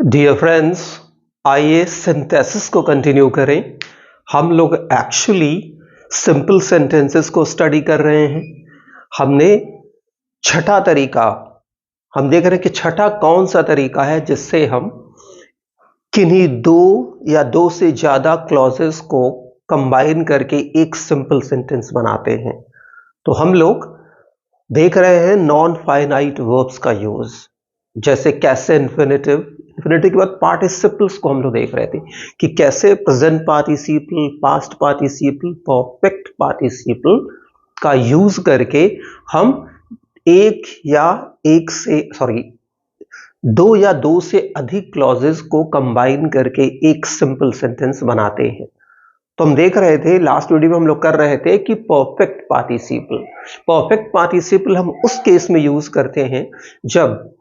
Dear friends, आइए synthesis को continue करें। हम लोग एक्चुअली सिंपल सेंटेंसेस को स्टडी कर रहे हैं। हमने छठा तरीका हम देख रहे हैं कि छठा कौन सा तरीका है जिससे हम किन्हीं दो या दो से ज्यादा क्लॉजेस को कंबाइन करके एक सिंपल सेंटेंस बनाते हैं। तो हम लोग देख रहे हैं नॉन फाइनाइट वर्ब्स का यूज, जैसे कैसे इन्फिनेटिव के बाद पार्टिसिपल्स को हम लोग देख रहे थे कि कैसे present participle, past participle, perfect participle का यूज करके हम दो या दो से अधिक क्लॉजेस को कंबाइन करके एक सिंपल सेंटेंस बनाते हैं। तो हम देख रहे थे लास्ट वीडियो में हम लोग कर रहे थे कि परफेक्ट पार्टिसिपल हम उस केस में यूज करते हैं जब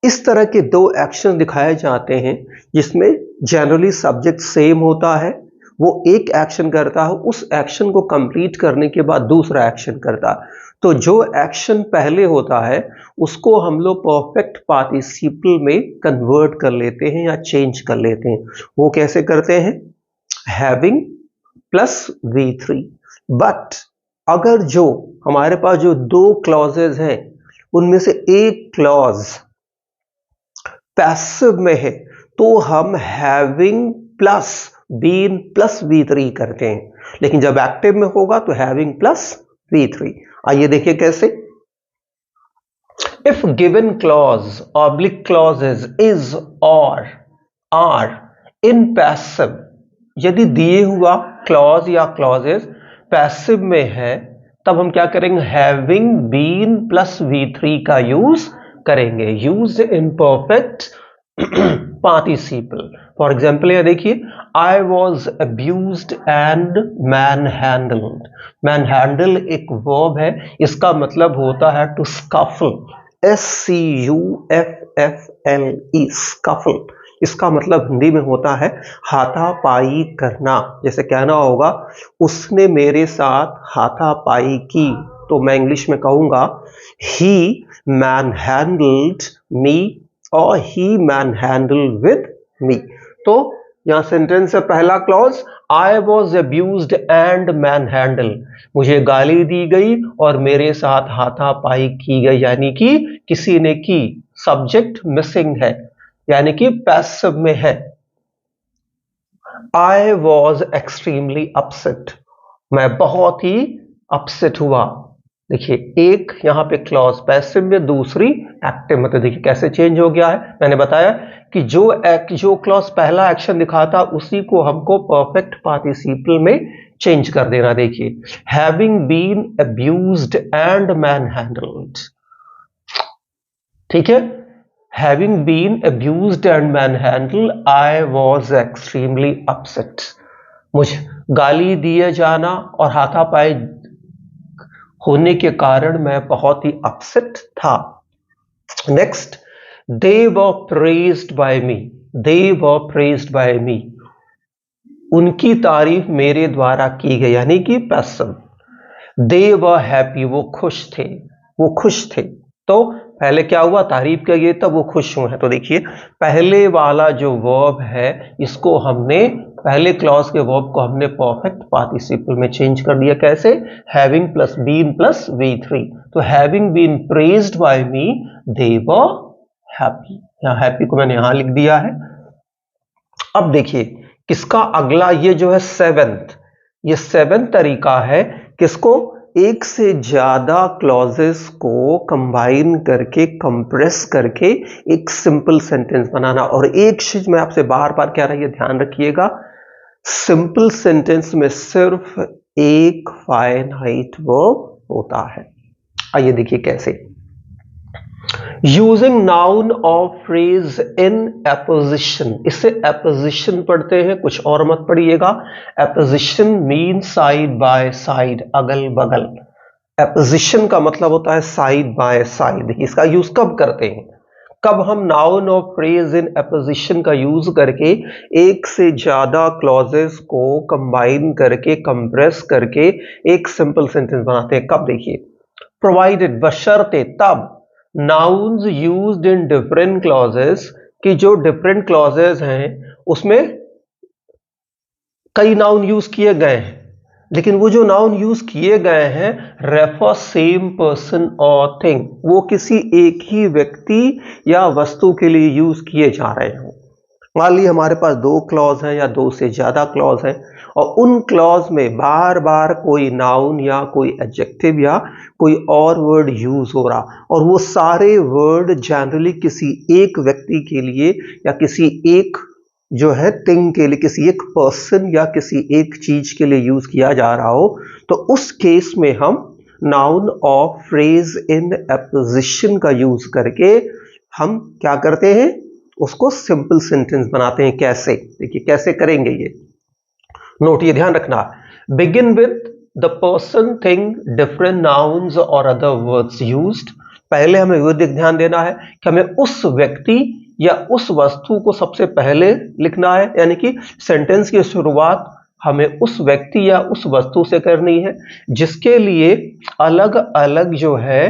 इस तरह के दो एक्शन दिखाए जाते हैं जिसमें जनरली सब्जेक्ट सेम होता है, वो एक एक्शन करता है, उस एक्शन को कंप्लीट करने के बाद दूसरा एक्शन करता है। तो जो एक्शन पहले होता है उसको हम लोग परफेक्ट पार्टिसिपल में कन्वर्ट कर लेते हैं या चेंज कर लेते हैं। वो कैसे करते हैं? Having plus V3। बट अगर जो हमारे पास जो दो क्लॉजेज हैं उनमें से एक क्लॉज पैसिव में है तो हम having plus been plus V3 करते हैं, लेकिन जब एक्टिव में होगा तो हैविंग प्लस V3। आइए देखिए कैसे। If given clause oblique clauses is और आर इन पैसिव, यदि दिए हुआ क्लॉज या क्लॉजेज पैसिव में है तब हम क्या करेंगे? हैविंग बीन प्लस V3 का यूज करेंगे। Use in perfect participle. For example यहां देखिए, I was abused and man handled. Man handle एक वर्ब है, इसका मतलब होता है टू स्कफल, SCUFFLE, स्कफल। इसका मतलब हिंदी में होता है हाथापाई करना। जैसे कहना होगा उसने मेरे साथ हाथापाई की, तो मैं इंग्लिश में कहूंगा he manhandled me और he manhandled with me। तो यहां सेंटेंस है पहला clause, I was abused and manhandled, मुझे गाली दी गई और मेरे साथ हाथापाई की गई, यानी कि किसी ने की। सब्जेक्ट मिसिंग है यानी कि पैसिव में है। I was extremely upset, मैं बहुत ही अपसेट हुआ। देखिए एक यहां पे क्लॉज पैसिव में, दूसरी एक्टिव में। तो देखिए कैसे चेंज हो गया है। मैंने बताया कि जो क्लॉज पहला एक्शन दिखाता उसी को हमको परफेक्ट पार्टिसिपल में चेंज कर देना। देखिए having been abused and manhandled, ठीक है। Having been abused and manhandled, I was extremely upset, मुझे गाली दिए जाना और हाथापाई होने के कारण मैं बहुत ही अपसेट था। Next, they were praised by me, they were praised by me, उनकी तारीफ मेरे द्वारा की गई, यानी कि पैसिव। they were happy, वो खुश थे। तो पहले क्या हुआ? तारीफ की गई तब वो खुश हुए हैं। तो देखिए पहले वाला जो वर्ब है इसको हमने, पहले क्लॉज के वर्ब को हमने परफेक्ट पार्टिसिपल में चेंज कर दिया। कैसे? Having plus been plus V3। तो having been praised by me, they were happy. यहां हैप्पी को मैंने यहां लिख दिया है। अब देखिए किसका अगला, ये जो है ये सेवेंथ तरीका है। किसको? एक से ज्यादा क्लॉजेस को कंबाइन करके, कंप्रेस करके एक सिंपल सेंटेंस बनाना। और एक चीज मैं आपसे बार बार कह रहा हूं, ध्यान रखिएगा, सिंपल सेंटेंस में सिर्फ एक फाइनाइट वर्ब होता है। आइए देखिए कैसे। यूजिंग नाउन और फ्रेज इन एपोजिशन, इससे एपोजिशन पढ़ते हैं, कुछ और मत पढ़िएगा। Apposition mean side by side, अगल बगल। एपोजिशन का मतलब होता है साइड बाय साइड। इसका यूज कब करते हैं? कब हम नाउन और फ्रेज इन एपोजिशन का यूज करके एक से ज्यादा क्लॉजेस को कंबाइन करके, कंप्रेस करके एक सिंपल सेंटेंस बनाते हैं। कब? देखिए, प्रोवाइडेड, बशर्ते, तब nouns used in different clauses कि जो डिफरेंट क्लॉजेज हैं उसमें कई नाउन यूज किए गए हैं, लेकिन वो जो नाउन यूज किए गए हैं रेफर सेम पर्सन और थिंग, वो किसी एक ही व्यक्ति या वस्तु के लिए यूज किए जा रहे हो। मान लीजिए हमारे पास 2 क्लॉज है या 2 से ज्यादा क्लॉज है और उन क्लॉज में बार बार कोई नाउन या कोई एडजेक्टिव या कोई और वर्ड यूज हो रहा और वो सारे वर्ड जनरली किसी एक व्यक्ति के लिए या किसी एक जो है थिंग के लिए, किसी एक पर्सन या किसी एक चीज के लिए यूज किया जा रहा हो, तो उस केस में हम नाउन और फ्रेज इन एपोजिशन का यूज करके हम क्या करते हैं, उसको सिंपल सेंटेंस बनाते हैं। कैसे, देखिए कैसे करेंगे ये नोट, ये ध्यान रखना। Begin with the person thing different nouns और अदर वर्ड्स यूज्ड। पहले हमें वो ध्यान देना है कि हमें उस व्यक्ति या उस वस्तु को सबसे पहले लिखना है, यानी कि सेंटेंस की शुरुआत हमें उस व्यक्ति या उस वस्तु से करनी है जिसके लिए अलग अलग जो है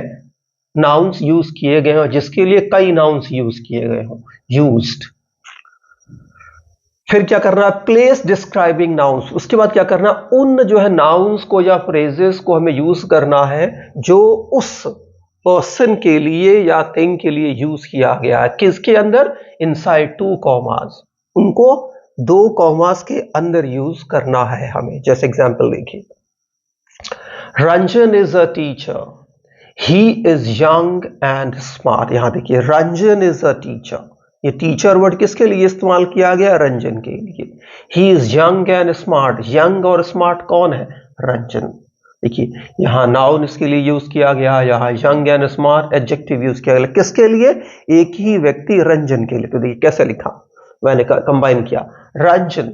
नाउन्स यूज किए गए हैं, जिसके लिए कई नाउन्स यूज किए गए हों, यूज्ड। फिर क्या करना है, प्लेस डिस्क्राइबिंग नाउन्स। उसके बाद क्या करना, उन जो है नाउन्स को या फ्रेजेस को हमें यूज करना है जो उस पर्सन के लिए या थिंग के लिए यूज किया गया है। किसके अंदर, इनसाइड 2 कॉमास, उनको 2 कॉमास के अंदर यूज करना है हमें। जैसे एग्जांपल देखिए, Ranjan is a teacher, he is young and smart. यहां देखिए रंजन इज अ टीचर, ये टीचर वर्ड किसके लिए इस्तेमाल किया गया, रंजन के लिए। He is young and smart, young और स्मार्ट कौन है, रंजन। देखिए यहां नाउन इसके लिए यूज किया गया, यहां young and smart adjective use किया गया, किसके लिए, एक ही व्यक्ति रंजन के लिए। तो देखिए कैसे लिखा, मैंने कंबाइन किया, रंजन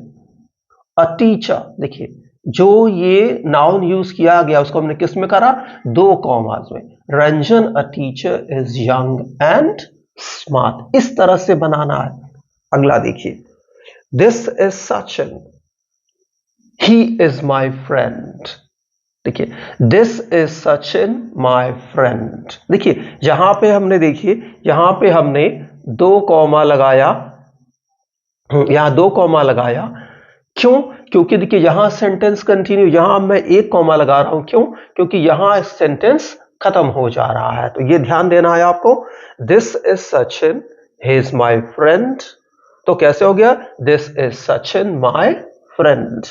अ टीचर। देखिए जो ये नाउन यूज किया गया उसको हमने किस में करा, 2 कॉमास में। Ranjan a teacher is young and smart, इस तरह से बनाना है। अगला देखिए, this is Sachin, he is my friend. देखिए this is Sachin my friend. देखिए यहां पे हमने, देखिए यहां पे हमने 2 कॉमा लगाया, यहां 2 कॉमा लगाया, क्यों, क्योंकि देखिए यहां सेंटेंस कंटिन्यू, यहां मैं 1 कॉमा लगा रहा हूं, क्यों, क्योंकि यहां सेंटेंस खत्म हो जा रहा है। तो ये ध्यान देना है आपको, this is Sachin he is my friend, तो कैसे हो गया, this is Sachin my friend.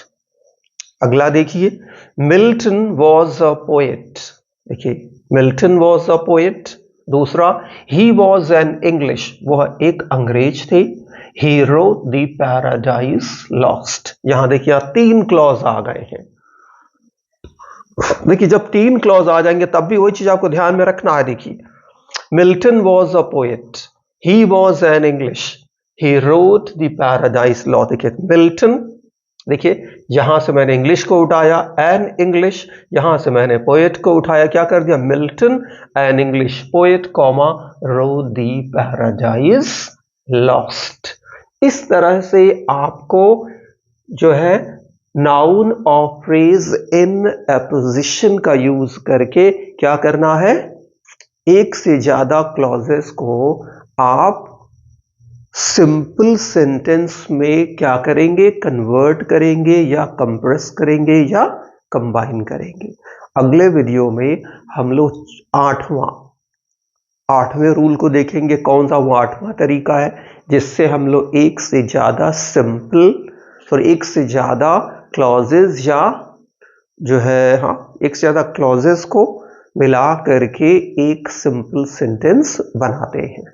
अगला देखिए, मिल्टन वॉज अ पोएट। देखिए मिल्टन वॉज अ पोएट। दूसरा, ही वॉज एन इंग्लिश, वह एक अंग्रेज थे। He wrote the paradise lost. यहां देखिए 3 क्लॉज आ गए हैं। देखिए जब 3 क्लॉज आ जाएंगे तब भी वही चीज आपको ध्यान में रखना है। देखिए Milton was a poet, he was an English, he wrote the paradise lost. देखिए मिल्टन, देखिए यहां से मैंने इंग्लिश को उठाया, एन इंग्लिश, यहां से मैंने पोएट को उठाया, क्या कर दिया, Milton an English poet comma wrote the paradise lost. इस तरह से आपको जो है नाउन और फ्रेज इन एपोजिशन का यूज करके क्या करना है, एक से ज्यादा क्लॉजेस को आप सिंपल सेंटेंस में क्या करेंगे, कन्वर्ट करेंगे या कंप्रेस करेंगे या कंबाइन करेंगे। अगले वीडियो में हम लोग 8वें रूल को देखेंगे, कौन सा वो 8वां तरीका है जिससे हम लोग एक से ज्यादा क्लॉजेस या जो है एक से ज्यादा क्लॉजेस को मिला करके एक सिंपल सेंटेंस बनाते हैं।